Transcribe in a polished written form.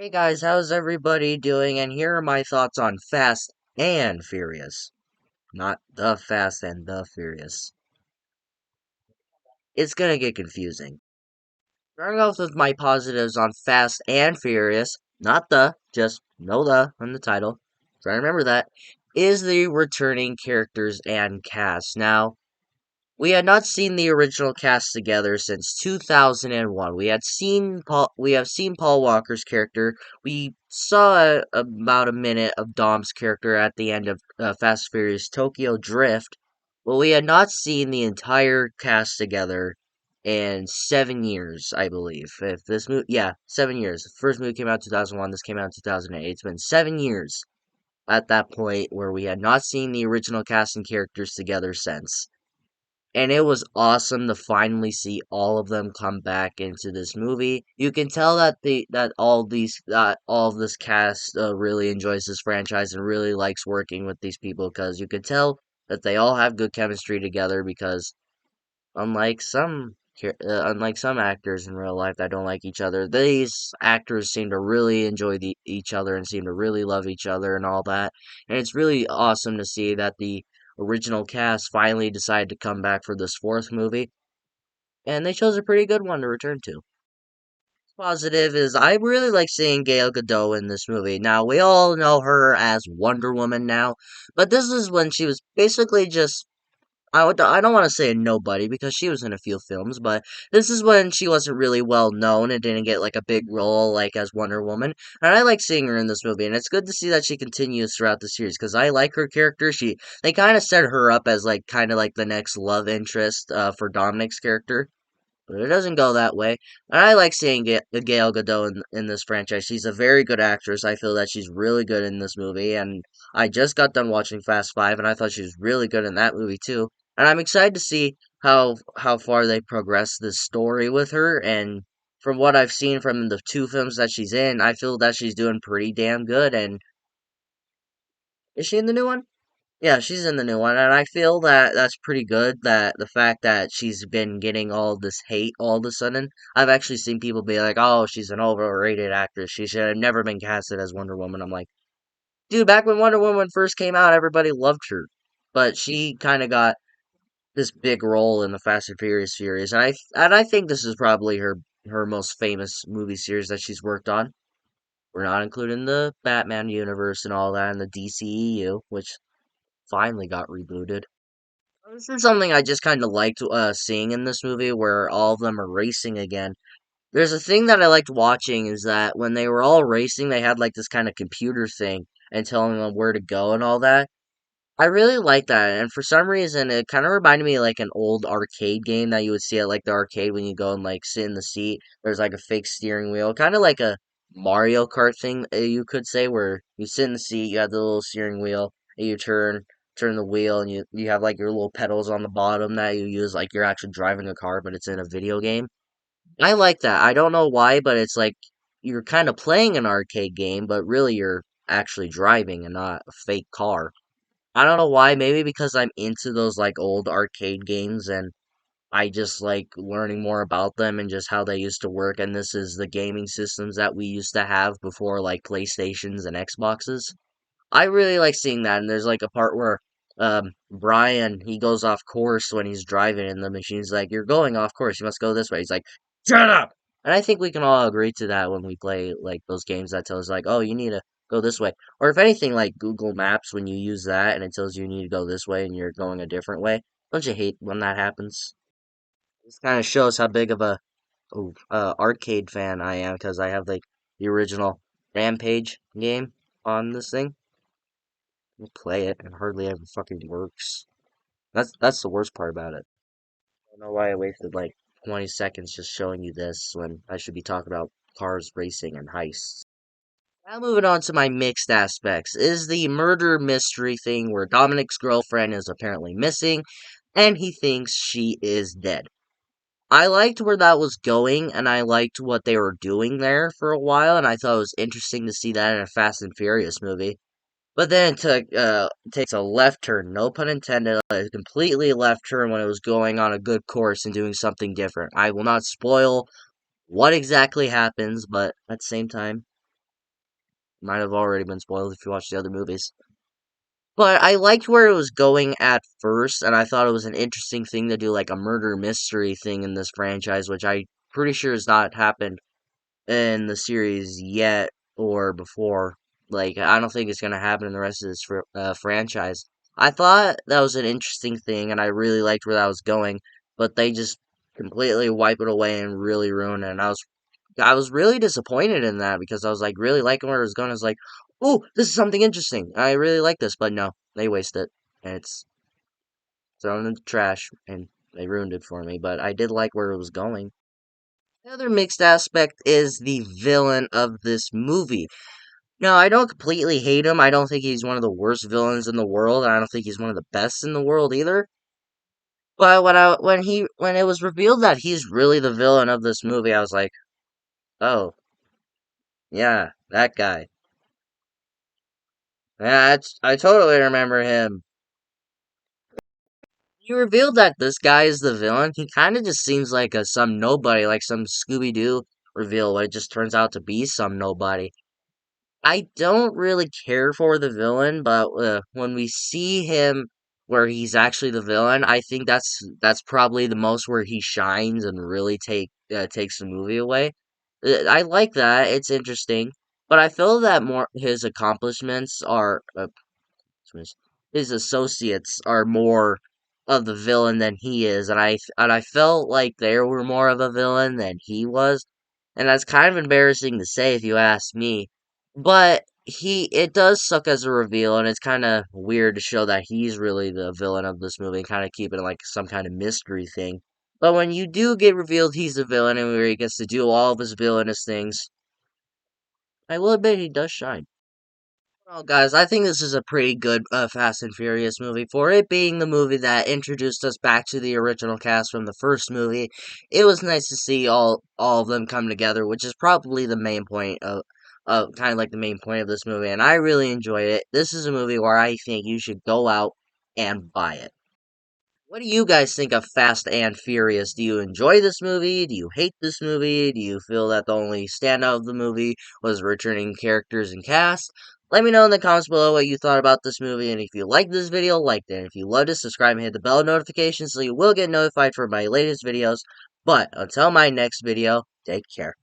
Hey guys, how's everybody doing? And here are my thoughts on Fast and Furious. Not the Fast and the Furious. It's gonna get confusing. Starting off with my positives on Fast and Furious, not the, just no the in the title. Try to remember that. Is the returning characters and cast. Now, we had not seen the original cast together since 2001. We have seen Paul Walker's character. We saw about a minute of Dom's character at the end of Fast and Furious Tokyo Drift, but we had not seen the entire cast together in 7 years, I believe. If this movie, yeah, 7 years. The first movie came out in 2001. This came out in 2008. It's been 7 years at that point where we had not seen the original cast and characters together since, and it was awesome to finally see all of them come back into this movie. You can tell that all of this cast really enjoys this franchise and really likes working with these people, because you could tell that they all have good chemistry together. Because unlike some actors in real life that don't like each other, these actors seem to really enjoy each other and seem to really love each other and all that. And it's really awesome to see that the original cast finally decided to come back for this fourth movie, and they chose a pretty good one to return to. Positive is I really like seeing Gal Gadot in this movie. Now, we all know her as Wonder Woman now, but this is when she was basically just, I don't want to say a nobody because she was in a few films, but this is when she wasn't really well known and didn't get like a big role like as Wonder Woman. And I like seeing her in this movie, and it's good to see that she continues throughout the series because I like her character. They kind of set her up as like kind of like the next love interest for Dominic's character. But it doesn't go that way. And I like seeing Gail Gadot in this franchise. She's a very good actress. I feel that she's really good in this movie. And I just got done watching Fast Five, and I thought she was really good in that movie too. And I'm excited to see how far they progress this story with her. And from what I've seen from the two films that she's in, I feel that she's doing pretty damn good. And is she in the new one? Yeah, she's in the new one, and I feel that that's pretty good. That the fact that she's been getting all this hate all of a sudden, I've actually seen people be like, "Oh, she's an overrated actress. She should have never been casted as Wonder Woman." I'm like, dude, back when Wonder Woman first came out, everybody loved her, but she kind of got this big role in the Fast and Furious series, and I think this is probably her most famous movie series that she's worked on. We're not including the Batman universe and all that, and the DCEU, which finally got rebooted. This is something I just kind of liked seeing in this movie, where all of them are racing again. There's a thing that I liked watching is that when they were all racing, they had like this kind of computer thing and telling them where to go and all that. I really like that, and for some reason, it kind of reminded me of like an old arcade game that you would see at like the arcade when you go and like sit in the seat. There's like a fake steering wheel, kind of like a Mario Kart thing, you could say, where you sit in the seat, you have the little steering wheel, and you turn the wheel, and you have like your little pedals on the bottom that you use like you're actually driving a car, but it's in a video game. I like that. I don't know why, but it's like you're kind of playing an arcade game, but really you're actually driving and not a fake car. I don't know why, maybe because I'm into those like old arcade games, and I just like learning more about them and just how they used to work, and this is the gaming systems that we used to have before like PlayStations and Xboxes. I really like seeing that, and there's like a part where Brian, he goes off course when he's driving, and the machine's like, "You're going off course, you must go this way." He's like, "Shut up!" And I think we can all agree to that when we play like those games that tell us like, "Oh, you need to go this way." Or if anything, like Google Maps, when you use that and it tells you need to go this way and you're going a different way. Don't you hate when that happens? This kind of shows how big of a arcade fan I am, because I have like the original Rampage game on this thing. I play it and hardly ever fucking works. That's the worst part about it. I don't know why I wasted like 20 seconds just showing you this when I should be talking about cars racing and heists. Now moving on to my mixed aspects is the murder mystery thing where Dominic's girlfriend is apparently missing and he thinks she is dead. I liked where that was going, and I liked what they were doing there for a while, and I thought it was interesting to see that in a Fast and Furious movie. But then takes a left turn, no pun intended, a completely left turn when it was going on a good course and doing something different. I will not spoil what exactly happens, but at the same time, Might have already been spoiled if you watched the other movies. But I liked where it was going at first, and I thought it was an interesting thing to do, like a murder mystery thing in this franchise, which I pretty sure has not happened in the series yet or before. Like, I don't think it's gonna happen in the rest of this franchise. I thought that was an interesting thing, and I really liked where that was going, but they just completely wipe it away and really ruin it. And I was really disappointed in that because I was like really liking where it was going. I was like, "Oh, this is something interesting. I really like this," but no, they waste it, and it's thrown in the trash, and they ruined it for me. But I did like where it was going. The other mixed aspect is the villain of this movie. No, I don't completely hate him. I don't think he's one of the worst villains in the world. I don't think he's one of the best in the world either. But when it was revealed that he's really the villain of this movie, I was like, oh yeah, that guy. Yeah, I totally remember him. He revealed that this guy is the villain. He kind of just seems like some nobody, like some Scooby Doo reveal, but it just turns out to be some nobody. I don't really care for the villain, but when we see him where he's actually the villain, I think that's probably the most where he shines and really takes the movie away. I like that; it's interesting, but I feel that more his accomplishments are his associates are more of the villain than he is, and I felt like they were more of a villain than he was, and that's kind of embarrassing to say if you ask me. But it does suck as a reveal, and it's kind of weird to show that he's really the villain of this movie and kind of keep it like some kind of mystery thing. But when you do get revealed he's the villain and where he gets to do all of his villainous things, I will admit he does shine. Well, guys, I think this is a pretty good Fast and Furious movie. For it being the movie that introduced us back to the original cast from the first movie, it was nice to see all of them come together, which is probably the main point of kind of like the main point of this movie. And I really enjoyed it. This is a movie where I think you should go out and buy it. What do you guys think of Fast and Furious? Do you enjoy this movie? Do you hate this movie? Do you feel that the only standout of the movie was returning characters and cast? Let me know in the comments below what you thought about this movie, and if you liked this video, like it. And if you loved it, subscribe and hit the bell notification so you will get notified for my latest videos. But until my next video, take care.